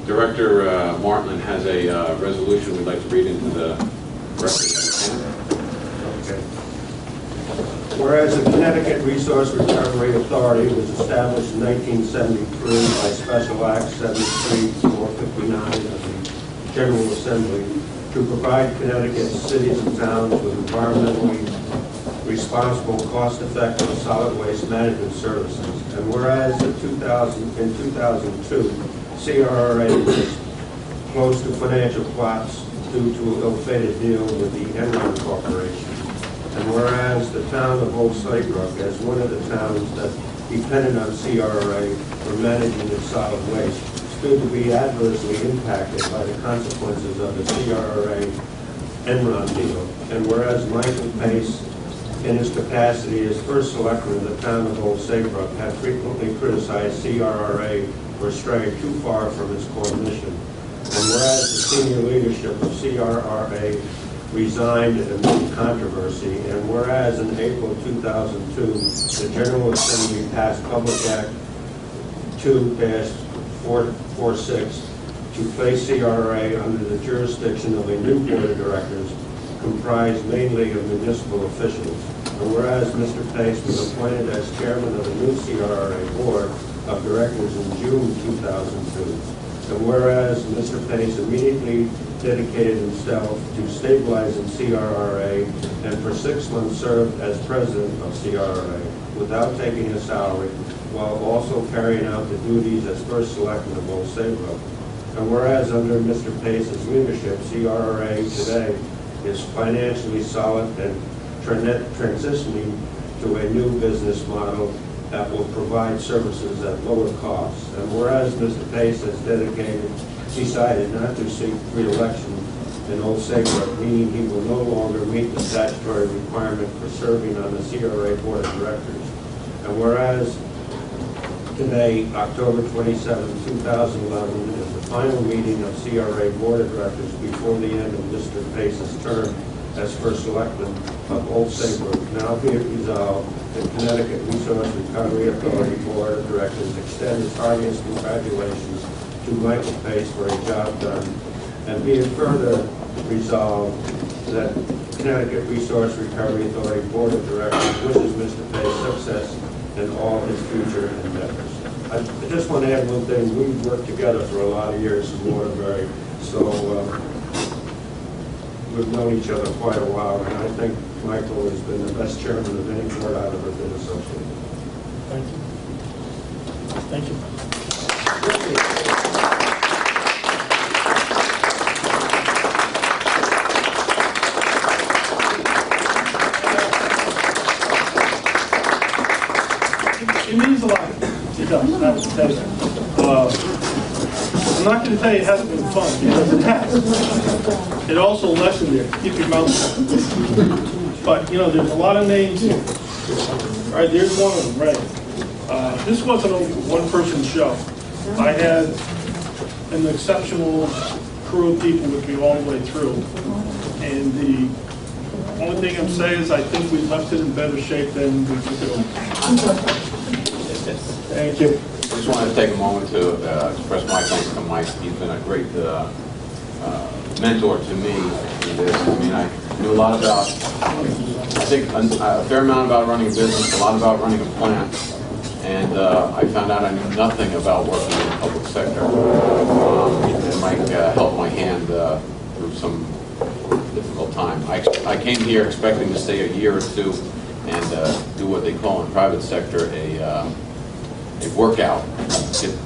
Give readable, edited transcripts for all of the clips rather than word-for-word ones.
Director Martland has a resolution we'd like to read into the record. Okay. Whereas the Connecticut Resource Recovery Authority was established in 1973 by Special Act 73-459 of the General Assembly to provide Connecticut cities and towns with environmentally responsible, cost-effective solid waste management services. And whereas in 2002, CRRA was close to financial collapse due to an ill-fated deal with the Enron Corporation. And whereas the town of Old Saybrook, as one of the towns that depended on CRRA for managing its solid waste, stood to be adversely impacted by the consequences of the CRRA Enron deal. And whereas Michael Pace, in his capacity as first selectman of the town of Old Saybrook, had frequently criticized CRRA for straying too far from its core mission. And whereas the senior leadership of CRRA resigned amid controversy, and whereas in April 2002, the General Assembly passed Public Act 2-446 to place CRRA under the jurisdiction of a new board of directors comprised mainly of municipal officials. And whereas Mr. Pace was appointed as chairman of the new CRRA board of directors in June 2002. And whereas Mr. Pace immediately dedicated himself to stabilizing CRRA and for 6 months served as president of CRRA without taking a salary, while also carrying out the duties as first selectman of Old Saybrook. And whereas under Mr. Pace's leadership, CRRA today is financially solid and transitioning to a new business model that will provide services at lower costs. And whereas Mr. Pace has decided not to seek re-election in Old Saybrook, meaning he will no longer meet the statutory requirement for serving on the CRRA Board of Directors. And whereas today, October 27, 2011, is the final meeting of CRRA Board of Directors before the end of Mr. Pace's term as first selectman of Old Saybrook. Now be it resolved, the Connecticut Resource Recovery Authority Board of Directors extend its heartiest congratulations to Michael Pace for a job done, and be it further resolved that Connecticut Resource Recovery Authority Board of Directors wishes Mr. Pace success in all his future endeavors. I just want to add one thing. We've worked together for a lot of years in Waterbury, so we've known each other quite a while, and I think Michael has been the best chairman of any board I've ever been associated with. Thank you. Thank you. It means a lot. It does. I have to tell you. I'm not going to tell you it hasn't been fun, because it has. It also lessened you. Keep your mouth shut. But, you know, there's a lot of names here. All right, there's one of them, right? This wasn't a one-person show. I had an exceptional crew of people with me all the way through. And the only thing I'm saying is I think we left it in better shape than we took it over. Thank you. I just wanted to take a moment to express my thanks to Mike. He's been a great mentor to me in this. I mean, I knew a lot about, I think, a fair amount about running a business, a lot about running a plant, and I found out I knew nothing about working in the public sector. And Mike held my hand through some difficult time. I came here expecting to stay a year or two and do what they call in private sector a workout,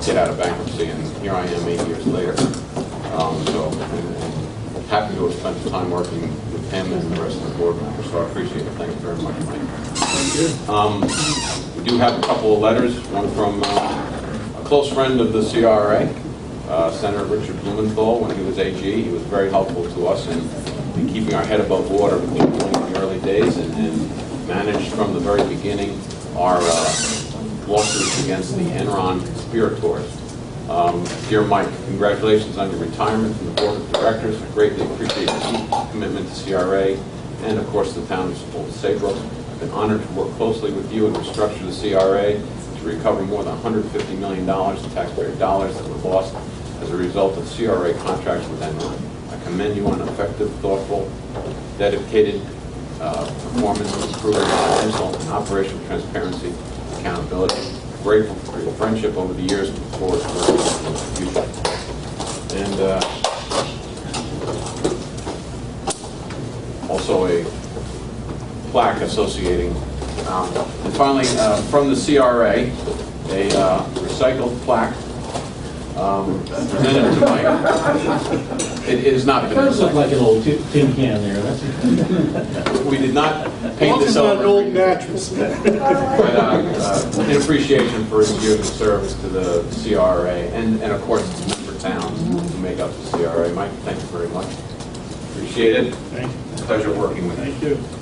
get out of bankruptcy, and here I am 8 years later. So I'm happy to have spent the time working with him and the rest of the board members, so I appreciate it. Thank you very much, Mike. Thank you. We do have a couple of letters, one from a close friend of the CRRA, Senator Richard Blumenthal. When he was AG, he was very helpful to us in keeping our head above water, particularly in the early days, and managed from the very beginning our lawsuits against the Enron conspirators. Dear Mike, congratulations on your retirement from the Board of Directors. I greatly appreciate your commitment to CRA and, of course, the town of Old Saybrook. I've been honored to work closely with you and restructure the CRA to recover more than $150 million in taxpayer dollars that were lost as a result of CRA contracts with Enron. I commend you on effective, thoughtful, dedicated performance, improving financial and operational transparency, accountability. Grateful for your friendship over the years and look forward to working with you in the future. And also a plaque associating. And finally, from the CRA, a recycled plaque presented tonight. It has not been. It does look like an old tin can there. That's We did not paint this It's not an old over. mattress. But in appreciation for his years of service to the CRA and of course the member towns who make up the CRA. Mike, thank you very much. Appreciate it. Thank you. Pleasure working with you. Thank you.